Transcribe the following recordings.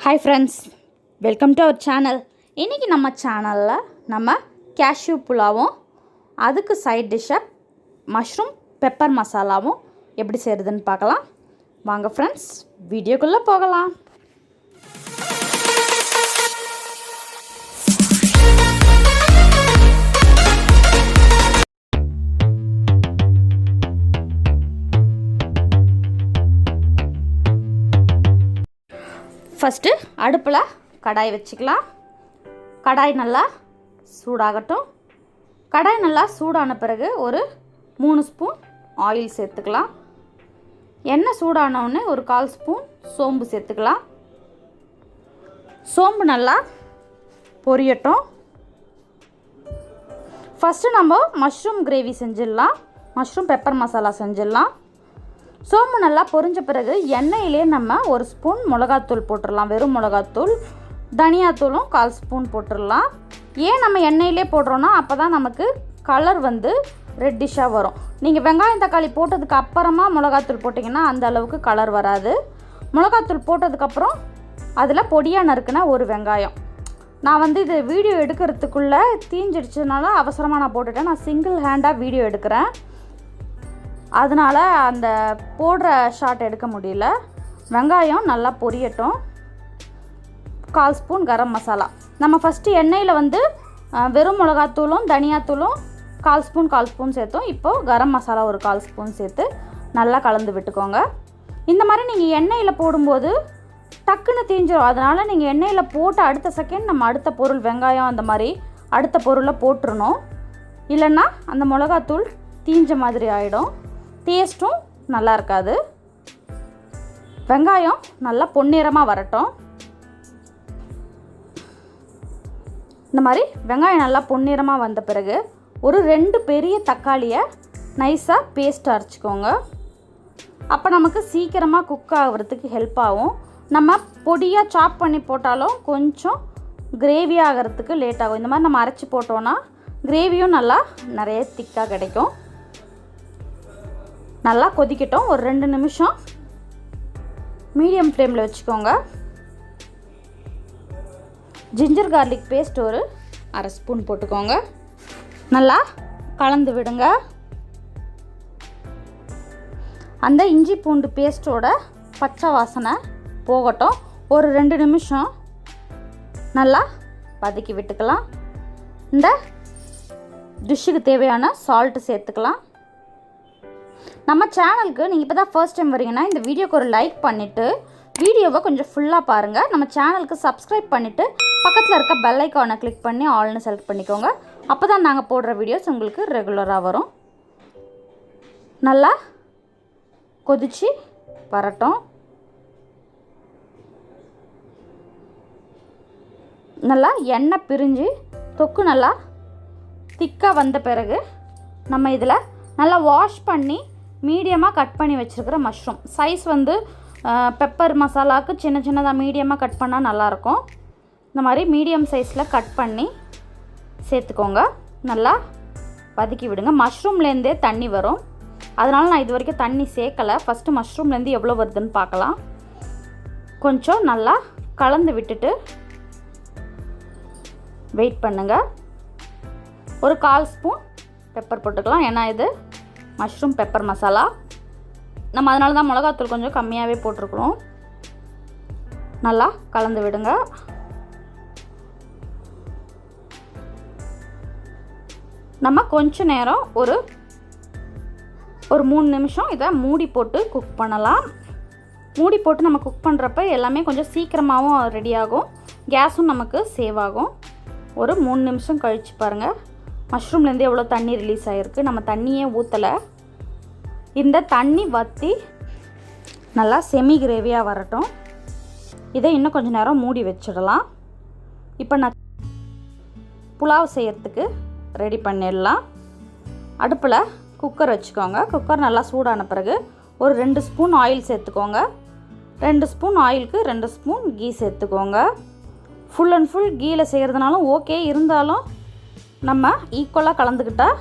Hi friends, welcome to our channel. இன்னைக்கு நம்ம சேனல்ல நம்ம cashew புலாவும் அதுக்கு சைடு டிஷ் மஷ்ரூம் பெப்பர் மசாலாவும் எப்படி செய்யறதுன்னு பார்க்கலாம். வாங்க friends, வீடியோக்குள்ள போகலாம். ஃபஸ்ட்டு அடுப்பில் கடாய் வச்சுக்கலாம். கடாய் நல்லா சூடாகட்டும். கடாய் நல்லா சூடான பிறகு ஒரு 3 ஸ்பூன் ஆயில் சேர்த்துக்கலாம். எண்ணெய் சூடானவுடனே ஒரு 1/4 ஸ்பூன் சோம்பு சேர்த்துக்கலாம். சோம்பு நல்லா பொரியட்டும். ஃபஸ்ட்டு நம்ம மஷ்ரூம் கிரேவி செஞ்சிடலாம். மஷ்ரூம் பெப்பர் மசாலா செஞ்சிடலாம். சோம்பு நல்லா பொரிஞ்ச பிறகு எண்ணெயிலே நம்ம 1 ஸ்பூன் மிளகாத்தூள் போட்டுடலாம். வெறும் மிளகாத்தூள், தனியாத்தூளும் 1/4 ஸ்பூன் போட்டுடலாம். ஏன் நம்ம எண்ணெயிலே போடுறோன்னா அப்போ தான் நமக்கு கலர் ரெட்டிஷாக வரும். நீங்கள் வெங்காயம் தக்காளி போட்டதுக்கு அப்புறமா மிளகாத்தூள் போட்டிங்கன்னா அந்த அளவுக்கு கலர் வராது. மிளகாத்தூள் போட்டதுக்கப்புறம் அதில் பொடியாக நறுக்குன ஒரு வெங்காயம். நான் இது வீடியோ எடுக்கிறதுக்குள்ளே தீஞ்சிடுச்சதுனால அவசரமாக நான் போட்டுட்டேன். நான் சிங்கிள் ஹேண்டாக வீடியோ எடுக்கிறேன், அதனால் அந்த போடுற ஷாட் எடுக்க முடியல. வெங்காயம் நல்லா பொரியட்டும். 1/4 ஸ்பூன் கரம் மசாலா. நம்ம ஃபஸ்ட்டு எண்ணெயில் வெறும் மிளகாத்தூளும் தனியாத்தூளும் 1/4 ஸ்பூன் சேர்த்தோம். இப்போது கரம் மசாலா ஒரு 1/4 ஸ்பூன் சேர்த்து நல்லா கலந்து விட்டுக்கோங்க. இந்த மாதிரி நீங்கள் எண்ணெயில் போடும்போது டக்குன்னு தீஞ்சிடும். அதனால் நீங்கள் எண்ணெயில் போட்டு அடுத்த செகண்ட் நம்ம அடுத்த பொருள் வெங்காயம் அந்த மாதிரி அடுத்த பொருளை போட்டுருணும். இல்லைன்னா அந்த மிளகாத்தூள் தீஞ்ச மாதிரி ஆகிடும், டேஸ்ட்டும் நல்லா இருக்காது. வெங்காயம் நல்லா பொன்னிறமாக வரட்டும். இந்த மாதிரி வெங்காயம் நல்லா பொன்னிறமாக வந்த பிறகு ஒரு 2 பெரிய தக்காளியை நைஸாக பேஸ்ட் அரைச்சிக்கோங்க. அப்போ நமக்கு சீக்கிரமாக குக் ஆகிறதுக்கு ஹெல்ப் ஆகும். நம்ம பொடியாக சாப் பண்ணி போட்டாலும் கொஞ்சம் கிரேவி ஆகிறதுக்கு லேட் ஆகும். இந்த மாதிரி நம்ம அரைச்சி போட்டோன்னா கிரேவியும் நல்லா நிறைய திக்காக கிடைக்கும். நல்லா கொதிக்கட்டும். ஒரு 2 நிமிஷம் மீடியம் ஃப்ளேமில் வச்சுக்கோங்க. ஜிஞ்சர் கார்லிக் பேஸ்ட் ஒரு 1/2 ஸ்பூன் போட்டுக்கோங்க. நல்லா கலந்து விடுங்க. அந்த இஞ்சி பூண்டு பேஸ்ட்டோட பச்சை வாசனை போகட்டும். ஒரு 2 நிமிஷம் நல்லா வதக்கி விட்டுக்கலாம். இந்த டிஷ்ஷுக்கு தேவையான சால்ட்டு சேர்த்துக்கலாம். நம்ம சேனலுக்கு நீங்கள் இப்போ தான் ஃபர்ஸ்ட் டைம் வரீங்கன்னா இந்த வீடியோக்கு ஒரு லைக் பண்ணிவிட்டு வீடியோவை கொஞ்சம் ஃபுல்லாக பாருங்கள். நம்ம சேனலுக்கு சப்ஸ்கிரைப் பண்ணிவிட்டு பக்கத்தில் இருக்க பெல் ஐக்கானை கிளிக் பண்ணி ஆல்னு செலக்ட் பண்ணிக்கோங்க. அப்போ தான் நாங்கள் போடுற வீடியோஸ் உங்களுக்கு ரெகுலராக வரும். நல்லா கொதித்து வரட்டும். நல்லா எண்ணெய் பிரிஞ்சு தொக்கு நல்லா திக்காக வந்த பிறகு நம்ம இதில் நல்லா வாஷ் பண்ணி மீடியமாக கட் பண்ணி வச்சுருக்கிற மஷ்ரூம் சைஸ் பெப்பர் மசாலாவுக்கு சின்னதாக மீடியமாக கட் பண்ணால் நல்லாயிருக்கும். இந்த மாதிரி மீடியம் சைஸில் கட் பண்ணி சேர்த்துக்கோங்க. நல்லா வதக்கி விடுங்க. மஷ்ரூம்லேருந்தே தண்ணி வரும், அதனால் நான் இது வரைக்கும் தண்ணி சேர்க்கலை. ஃபஸ்ட்டு மஷ்ரூம்லேருந்து எவ்வளோ வருதுன்னு பார்க்கலாம். கொஞ்சம் நல்லா கலந்து விட்டுட்டு வெயிட் பண்ணுங்கள். ஒரு 1/4 ஸ்பூன் பெப்பர் போட்டுக்கலாம். ஏன்னா இது மஷ்ரூம் பெப்பர் மசாலா. நம்ம அதனால தான் மிளகாத்தூள் கொஞ்சம் கம்மியாகவே போட்டிருக்கிறோம். நல்லா கலந்து விடுங்க. நம்ம கொஞ்ச நேரம் ஒரு 3 நிமிஷம் இதை மூடி போட்டு குக் பண்ணலாம். மூடி போட்டு நம்ம குக் பண்ணுறப்ப எல்லாமே கொஞ்சம் சீக்கிரமாகவும் ரெடி ஆகும், கேஸும் நமக்கு சேவ் ஆகும். ஒரு 3 நிமிஷம் கழித்து பாருங்கள், மஷ்ரூம்லேருந்து எவ்வளோ தண்ணி ரிலீஸ் ஆகிருக்கு. நம்ம தண்ணியே ஊற்றலை. இந்த தண்ணி வற்றி நல்லா செமி கிரேவியாக வரட்டும். இதை இன்னும் கொஞ்சம் நேரம் மூடி வச்சிடலாம். இப்போ நான் புலாவ் செய்கிறதுக்கு ரெடி பண்ணிடலாம். அடுப்பில் குக்கர் வச்சுக்கோங்க. குக்கர் நல்லா சூடான பிறகு ஒரு 2 ஸ்பூன் ஆயில் சேர்த்துக்கோங்க. 2 ஸ்பூன் ஆயிலுக்கு 2 ஸ்பூன் கீ சேர்த்துக்கோங்க. ஃபுல் அண்ட் ஃபுல் கீயில் செய்கிறதுனாலும் ஓகே, இருந்தாலும் நம்ம ஈக்குவலாக கலந்துக்கிட்டால்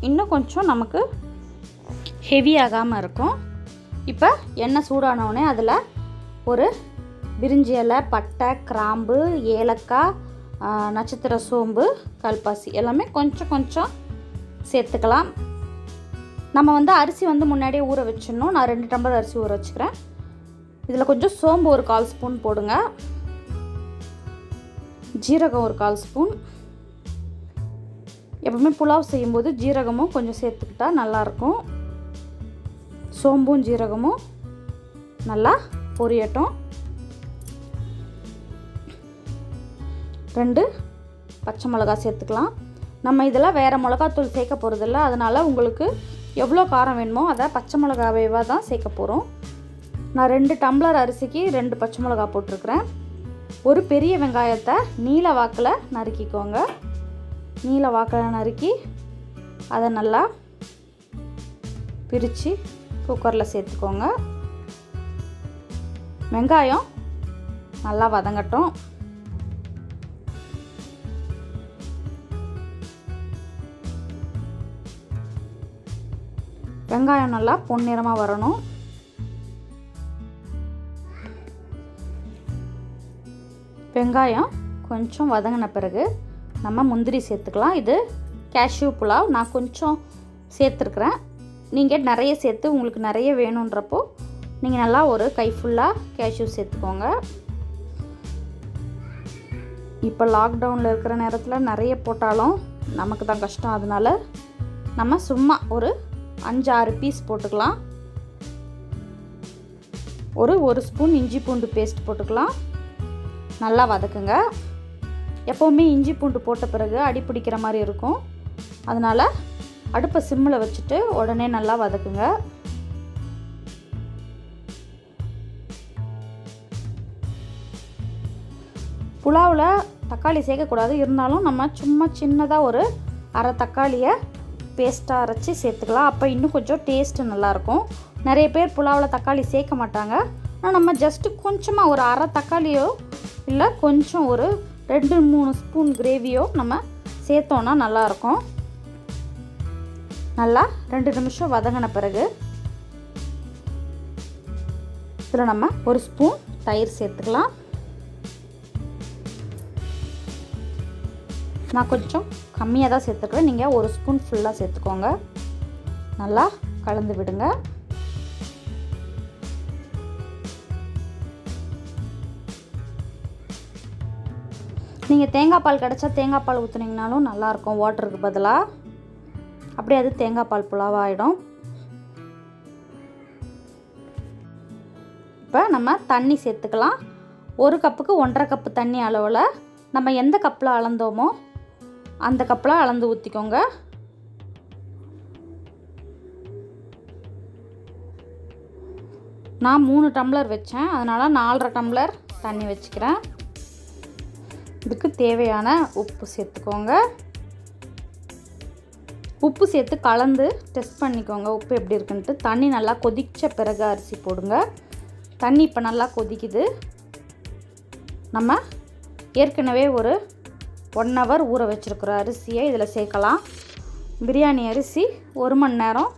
இன்னும் கொஞ்சம் நமக்கு ஹெவி ஆகாமல் இருக்கும். இப்போ எண்ணெய் சூடானவுடனே அதில் ஒரு பிரிஞ்சி இலை, பட்டை, கிராம்பு, ஏலக்காய், நட்சத்திர சோம்பு, கல்பாசி எல்லாமே கொஞ்சம் கொஞ்சம் சேர்த்துக்கலாம். நம்ம வந்து அரிசி வந்து முன்னாடியே ஊற வச்சிடணும். நான் 2 டம்ளர் அரிசி ஊற வச்சுக்கிறேன். இதில் கொஞ்சம் சோம்பு ஒரு 1/4 ஸ்பூன் போடுங்க. ஜீரகம் ஒரு 1/4 ஸ்பூன். எப்பவுமே புலாவ் செய்யும்போது ஜீரகமும் கொஞ்சம் சேர்த்துக்கிட்டா நல்லாயிருக்கும். சோம்பும் ஜீரகமும் நல்லா பொரியட்டும். 2 பச்சை மிளகாய் சேர்த்துக்கலாம். நம்ம இதில் வேறு மிளகாத்தூள் சேர்க்க போகிறதில்ல, அதனால் உங்களுக்கு எவ்வளோ காரம் வேணுமோ அதை பச்சை மிளகாவேவாக தான் சேர்க்க போகிறோம். நான் 2 டம்ளர் அரிசிக்கு 2 பச்சை மிளகாய் போட்டிருக்கிறேன். ஒரு பெரிய வெங்காயத்தை நீல வாக்கில் நறுக்கிக்கோங்க. நீல வாக்கில் நறுக்கி அதை நல்லா பிரித்து குக்கரில் சேர்த்துக்கோங்க. வெங்காயம் நல்லா வதங்கட்டும். வெங்காயம் நல்லா பொன்னிறமாக வரணும். வெங்காயம் கொஞ்சம் வதங்கின பிறகு நம்ம முந்திரி சேர்த்துக்கலாம். இது கேஷ்யூ புலாவ், நான் கொஞ்சம் சேர்த்துருக்குறேன். நீங்கள் நிறைய சேர்த்து உங்களுக்கு நிறைய வேணுன்றப்போ நீங்கள் நல்லா ஒரு கை ஃபுல்லாக கேஷ்யூ சேர்த்துக்கோங்க. இப்போ லாக்டவுனில் இருக்கிற நேரத்தில் நிறைய போட்டாலும் நமக்கு தான் கஷ்டம். அதனால் நம்ம சும்மா ஒரு 5-6 பீஸ் போட்டுக்கலாம். ஒரு ஸ்பூன் இஞ்சி பூண்டு பேஸ்ட் போட்டுக்கலாம். நல்லா வதக்குங்க. எப்போவுமே இஞ்சி பூண்டு போட்ட பிறகு அடி பிடிக்கிற மாதிரி இருக்கும். அதனால் அடுப்பை சிம்மில் வச்சுட்டு உடனே நல்லா வதக்குங்க. புலாவில் தக்காளி சேர்க்கக்கூடாது, இருந்தாலும் நம்ம சும்மா சின்னதாக ஒரு அரை தக்காளியை பேஸ்ட்டாக அரைச்சி சேர்த்துக்கலாம். அப்போ இன்னும் கொஞ்சம் டேஸ்ட்டு நல்லாயிருக்கும். நிறைய பேர் புலாவில் தக்காளி சேர்க்க மாட்டாங்க. ஆனால் நம்ம ஜஸ்ட்டு கொஞ்சமாக ஒரு அரை தக்காளியோ இல்லை கொஞ்சம் ஒரு 2-3 ஸ்பூன் கிரேவியோ நம்ம சேர்த்தோன்னா நல்லாயிருக்கும். நல்லா 2 நிமிஷம் வதங்கின பிறகு இதில் நம்ம 1 ஸ்பூன் தயிர் சேர்த்துக்கலாம். நான் கொஞ்சம் கம்மியாக தான் சேர்த்துக்கிறேன், நீங்கள் 1 ஸ்பூன் ஃபுல்லாக சேர்த்துக்கோங்க. நல்லா கலந்து விடுங்க. நீங்கள் தேங்காய் பால் கிடச்சா தேங்காய் பால் ஊற்றுனீங்கனாலும் நல்லாயிருக்கும் வாட்டருக்கு பதிலாக. அப்படியே அது தேங்காய் பால் புலாவாக ஆகிடும். இப்போ நம்ம தண்ணி சேர்த்துக்கலாம். 1 கப்புக்கு 1.5 கப்பு தண்ணி அளவில் நம்ம எந்த கப்பில் அளந்தோமோ அந்த கப்பில் அளந்து ஊற்றிக்கோங்க. நான் 3 டம்ளர் வச்சேன், அதனால் 4.5 டம்ளர் தண்ணி வச்சுக்கிறேன். இதுக்கு தேவையான உப்பு சேர்த்துக்கோங்க. உப்பு சேர்த்து கலந்து டெஸ்ட் பண்ணிக்கோங்க உப்பு எப்படி இருக்குன்ட்டு. தண்ணி நல்லா கொதித்த பிறகு அரிசி போடுங்க. தண்ணி இப்போ நல்லா கொதிக்குது. நம்ம ஏற்கனவே ஒரு 1 ஹவர் ஊற வச்சுருக்குற அரிசியை இதில் சேர்க்கலாம். பிரியாணி அரிசி 1 மணி நேரம்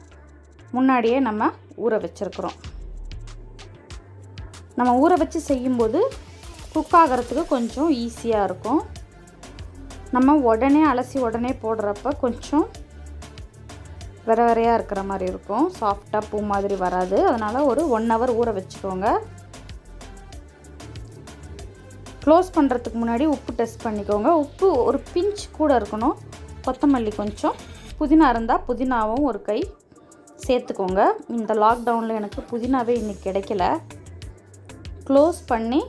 முன்னாடியே நம்ம ஊற வச்சுருக்குறோம். நம்ம ஊற வச்சு செய்யும்போது குக் ஆகிறதுக்கு கொஞ்சம் ஈஸியாக இருக்கும். நம்ம உடனே அலசி உடனே போடுறப்ப கொஞ்சம் வெறையாக இருக்கிற மாதிரி இருக்கும், சாஃப்டாக பூ மாதிரி வராது. அதனால் ஒரு 1 ஹவர் ஊற வச்சுக்கோங்க. க்ளோஸ் பண்ணுறதுக்கு முன்னாடி உப்பு டெஸ்ட் பண்ணிக்கோங்க. உப்பு ஒரு பிஞ்ச் கூட இருக்கணும். கொத்தமல்லி கொஞ்சம், புதினா இருந்தால் புதினாவும் ஒரு கை சேர்த்துக்கோங்க. இந்த லாக்டவுனில் எனக்கு புதினாவே இன்றைக்கி கிடைக்கல. க்ளோஸ் பண்ணி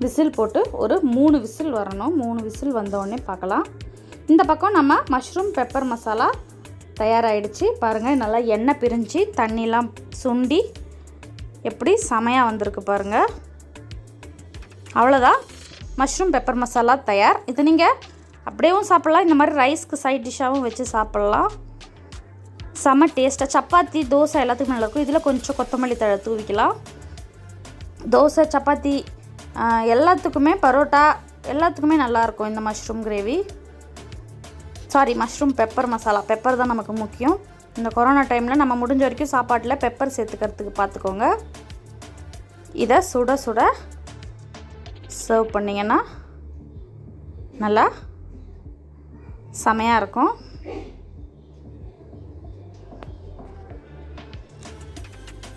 விசில் போட்டு ஒரு 3 விசில் வரணும். 3 விசில் வந்தோடனே பார்க்கலாம். இந்த பக்கம் நம்ம மஷ்ரூம் பெப்பர் மசாலா தயாராகிடுச்சு. பாருங்கள், நல்லா எண்ணெய் பிரிஞ்சு தண்ணிலாம் சுண்டி எப்படி செமையாக வந்திருக்கு பாருங்கள். அவ்வளோதான், மஷ்ரூம் பெப்பர் மசாலா தயார். இது நீங்கள் அப்படியேவும் சாப்பிட்லாம், இந்த மாதிரி ரைஸ்க்கு சைட் டிஷ்ஷாகவும் வச்சு சாப்பிட்லாம். செம்ம டேஸ்ட்டாக சப்பாத்தி தோசை எல்லாத்துக்கும் நல்லாயிருக்கும். இதில் கொஞ்சம் கொத்தமல்லி தழை தூவிக்கலாம். தோசை சப்பாத்தி எல்லாத்துக்குமே, பரோட்டா எல்லாத்துக்குமே நல்லாயிருக்கும் இந்த mushroom gravy. Mushroom pepper masala. Pepper தான் நமக்கு முக்கியம். இந்த கொரோனா டைமில் நம்ம முடிஞ்ச வரைக்கும் சாப்பாட்டில் பெப்பர் சேர்த்துக்கிறதுக்கு பார்த்துக்கோங்க. இதை சுட சுட சர்வ் பண்ணிங்கன்னா நல்லா செமையாக இருக்கும்.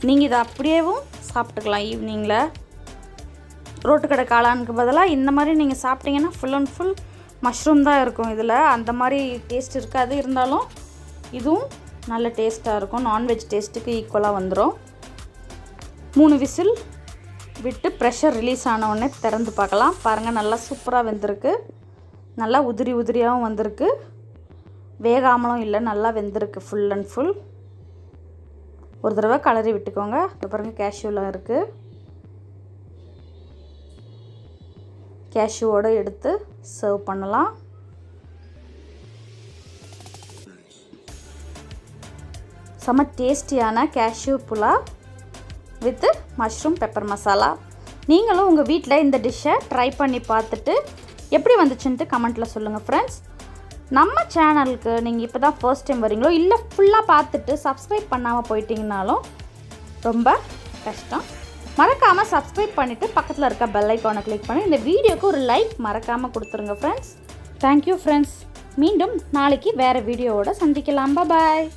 நீங்கள் இதை அப்படியேவும் சாப்பிட்டுக்கலாம். ஈவினிங்கில் ரோட்டுக்கடை காளானுக்கு பதிலாக இந்த மாதிரி நீங்கள் சாப்பிட்டீங்கன்னா ஃபுல் அண்ட் ஃபுல் மஷ்ரூம் தான் இருக்கும். இதில் அந்த மாதிரி டேஸ்ட் இருக்காது, இருந்தாலும் இதுவும் நல்ல டேஸ்ட்டாக இருக்கும். நான்வெஜ் டேஸ்ட்டுக்கு ஈக்குவலாக வந்துடும். 3 விசில் விட்டு ப்ரெஷர் ரிலீஸ் ஆன உடனே திறந்து பார்க்கலாம். பாருங்கள், நல்லா சூப்பராக வெந்திருக்கு. நல்லா உதிரி உதிரியாகவும் வந்திருக்கு, வேகாமலும் இல்லை, நல்லா வெந்திருக்கு ஃபுல் அண்ட் ஃபுல். ஒரு தடவை கலரி விட்டுக்கோங்க. இப்போ பாருங்கள், கேஷ்யூலாம் இருக்குது. கேஷ்யூவோடு எடுத்து சர்வ் பண்ணலாம். செம்ம டேஸ்டியான cashew pulao with mushroom pepper masala. நீங்களும் உங்கள் வீட்டில் இந்த டிஷ்ஷை ட்ரை பண்ணி பார்த்துட்டு எப்படி வந்துச்சுன்ட்டு கமெண்ட்டில் சொல்லுங்கள் ஃப்ரெண்ட்ஸ். நம்ம சேனலுக்கு நீங்கள் இப்போ தான் ஃபர்ஸ்ட் டைம் வரீங்களோ இல்லை ஃபுல்லாக பார்த்துட்டு சப்ஸ்கிரைப் பண்ணாமல் போயிட்டீங்கனாலும் ரொம்ப கஷ்டம். மறக்காமல் சப்ஸ்கிரைப் பண்ணிவிட்டு பக்கத்தில் இருக்க பெல் ஐக்கானை கிளிக் பண்ணி இந்த வீடியோக்கு ஒரு லைக் மறக்காமல் கொடுத்துருங்க ஃப்ரெண்ட்ஸ். Thank you friends. மீண்டும் நாளைக்கு வேறு வீடியோவோட சந்திக்கலாம். பாய்.